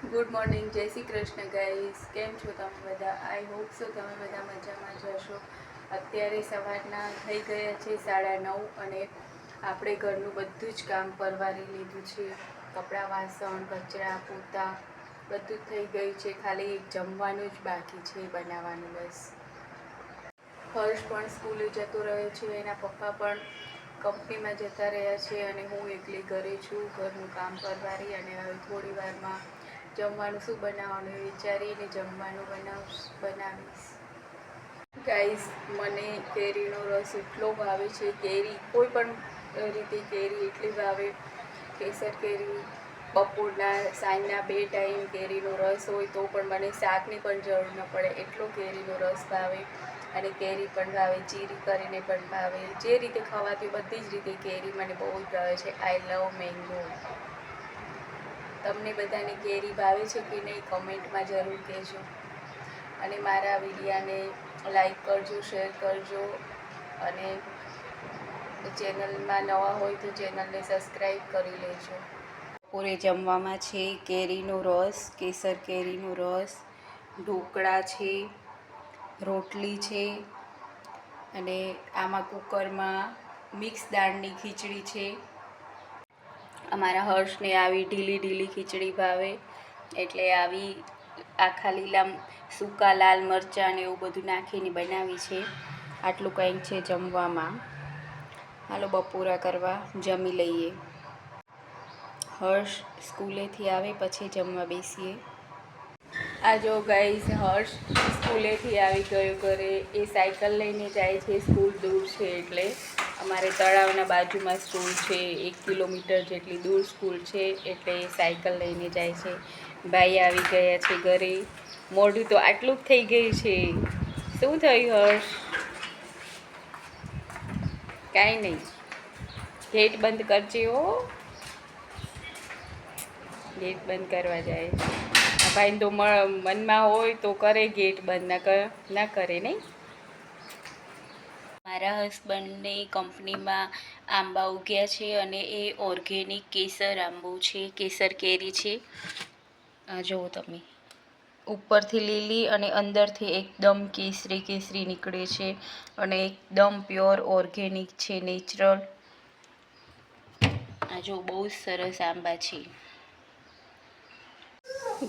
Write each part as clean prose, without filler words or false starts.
Good morning, જય Shri Krishna guys. કેમ છો તમે બધા? આઈ હોપ સો તમે બધા મજામાં જ હશો. અત્યારે સવારના થઈ ગયા છે 9:30 અને આપણે ઘરનું બધું જ કામ પરવારી લીધું છે. કપડાં, વાસણ, કચરા, પોતા બધું જ થઈ ગયું છે. ખાલી જમવાનું જ બાકી છે બનાવવાનું બસ. હર્ષ પણ સ્કૂલે જતો રહ્યો છે, એના પપ્પા પણ કંપનીમાં જતા રહ્યા છે અને હું એકલી ઘરે છું. ઘરનું કામ પરવારી અને હવે થોડી વારમાં જમવાનું શું બનાવવાનું એ વિચારીને જમવાનું બનાવીશ. ગાઈસ, મને કેરીનો રસ એટલો ભાવે છે. કેરી કોઈ પણ રીતે કેરી એટલી ભાવે. કેસર કેરી બપોરના સાંજના 2 ટાઈમ કેરીનો રસ હોય તો પણ મને શાકની પણ જરૂર ન પડે, એટલો કેરીનો રસ ભાવે. અને કેરી પણ ભાવે, ચીરી કરીને પણ ભાવે. જે રીતે ખવાતી બધી જ રીતે કેરી મને બહુ જ ભાવે છે. આઈ લવ મેંગો. તમને બધાને કેરી ભાવે છે કે નહીં, કમેન્ટમાં જરૂર કહેજો. અને મારા વિડીયાને લાઈક કરજો, શેર કરજો અને ચેનલમાં નવા હોય તો ચેનલને સબસ્ક્રાઈબ કરી લેજો. બપોરે જમવામાં છે કેરીનો રસ, કેસર કેરીનો રસ, ઢોકળા છે, રોટલી છે અને આમાં કુકરમાં મિક્સ દાળની ખીચડી છે. અમારા હર્ષને આવી ઢીલી ઢીલી ખીચડી ભાવે એટલે આવી આખા લીલા સૂકા લાલ મરચાં ને એવું બધું નાખીને બનાવી છે. આટલું કંઈક છે જમવામાં. હાલો બપોરા કરવા જમી લઈએ. હર્ષ સ્કૂલેથી આવે પછી જમવા બેસીએ. આ જો ગાઈસ, હર્ષ સ્કૂલેથી આવી ગયો ઘરે. એ સાયકલ લઈને જાય છે, સ્કૂલ દૂર છે એટલે. અમારે તળાવના બાજુમાં સ્કૂલ છે, 1 કિલોમીટર જેટલી દૂર સ્કૂલ છે એટલે સાયકલ લઈને જાય છે. ભાઈ આવી ગયા છે ઘરે. મોઢું તો આટલું જ થઈ ગયું છે. શું થયું હર્ષ? કાંઈ નહીં, ગેટ બંધ કરજે હો. ગેટ બંધ કરવા જાય છે. આ ભાઈ તો મનમાં હોય તો કરે ગેટ બંધ, ના કરે નહીં. મારા હસબન્ડની કંપનીમાં આંબા ઉગ્યા છે અને એ ઓર્ગેનિક કેસર આંબો છે, કેસર કેરી છે. આ જુઓ તમે, ઉપરથી લીલી અને અંદરથી એકદમ કેસરી કેસરી નીકળે છે અને એકદમ પ્યોર ઓર્ગેનિક છે, નેચરલ. આ જો બહુ જ સરસ આંબા છે.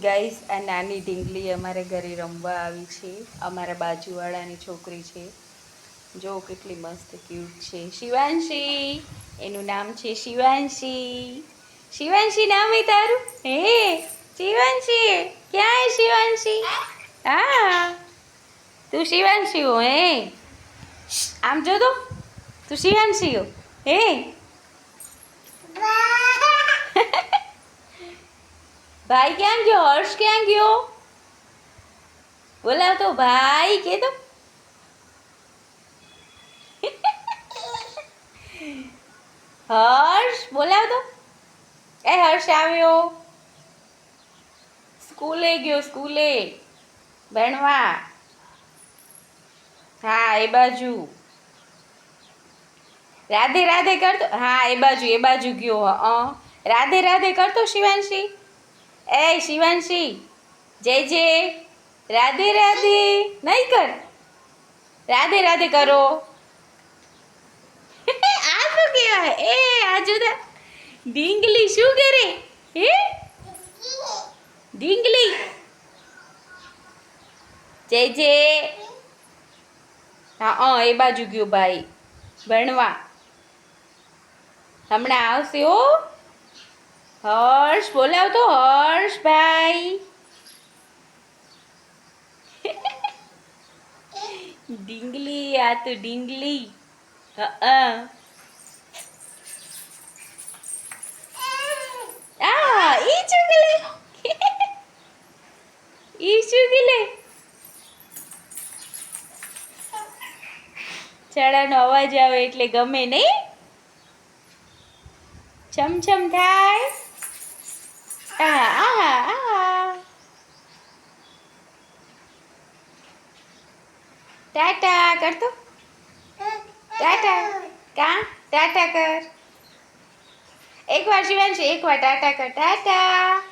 ગાઈસ, આ નાની ઢીંગલી અમારે ઘરે રમવા આવી છે. અમારા બાજુવાળાની છોકરી છે. જો કેટલી મસ્ત ક્યુટ છે. શિવાંશી, એનું નામ છે શિવાંશી. શિવાંશી નામ હે તારું? હે શિવાંશી, ક્યાં હે શિવાંશી? હા, તું શિવાંશી હો? હે આમ જો તો, તું શિવાંશી હો? હે ભાઈ ક્યાં ગયો? હર્ષ ક્યાં ગયો? બોલાવ તો, ભાઈ કે તો. હર્ષ બોલાવ તો. એ હર્ષ આવ્યો. સ્કૂલે ગયો, સ્કૂલે ભણવા. હા, એ બાજુ. રાધે રાધે કરતો. હા, એ બાજુ ગયો. રાધે રાધે કરતો શિવાંશી. એ શિવાંશી, જય જય રાધે રાધે નહીં કર. રાધે રાધે કરો. આ શું કહેવાય? એ આ જુદા ઢીંગલી શું કરે? હે ઢીંગલી, જય જય. હા, એ બાજુ ગયો ભાઈ ભણવા. હમણાં આવશે હો. હર્ષ બોલાવ તો, હર્ષ ભાઈ. ઢીંગલી, આ તો ઢીંગલી. ઈ ચુગલી, ઈ ચુગલી. ચડાનો અવાજ આવે એટલે ગમે નહીં? છમછમ થાય. ટાટા કરતો. ટાટા કા ટાટા કર. એકવાર શિવાંશી, એકવાર ટાટા કર. ટાટા.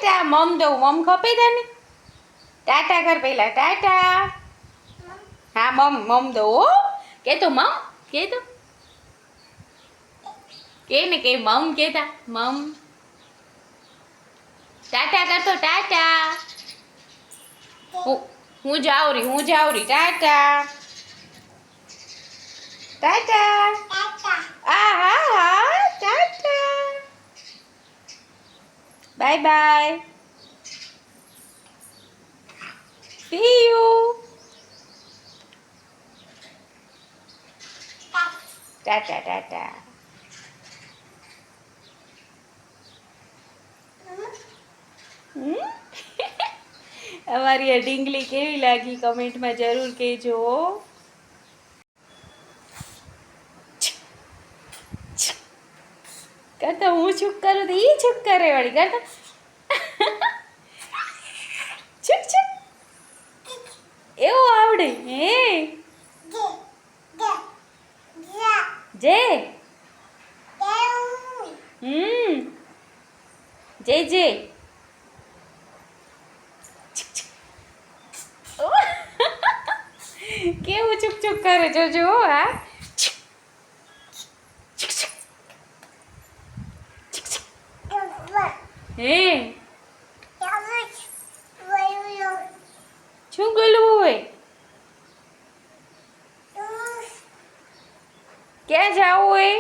ટાટા મમ દઉં મમ ખપે તને ટાટા કર પહેલા ટાટા હા મમ દઉં હો કે તો મમ કે તો કે ને કે મમ કેતા મમ ટાટા કરતો ટાટા હું જાઉં રહી ટાટા ટાટા આ હા Tata bye bye see you Tata Tata અમારી આ ઢીંગલી કેવી લાગી કમેન્ટમાં જરૂર કહેજો કરતા હું ચૂપ કરું તો ઈ ચૂપ કરે વળી કરતા ચૂપ ચૂપ એવું આવડે હે જે જે જે કેવું ચૂપ ચૂપ કરે જોજો હા હે શું બોલવું હોય ક્યાં જાવું હોય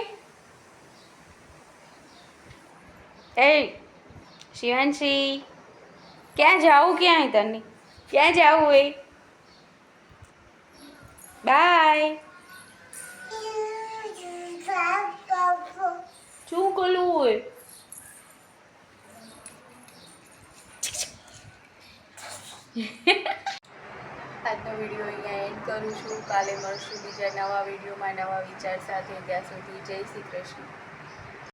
એ શિવાંશી ક્યાં જાવું ક્યાં તને ક્યાં જાવું હોય બાય શું કરવું હોય આજનો વિડીયો અહીંયા એન્ડ કરું છું કાલે મળશું બીજા નવા વિડીયોમાં નવા વિચાર સાથે ત્યાં સુધી જય શ્રી કૃષ્ણ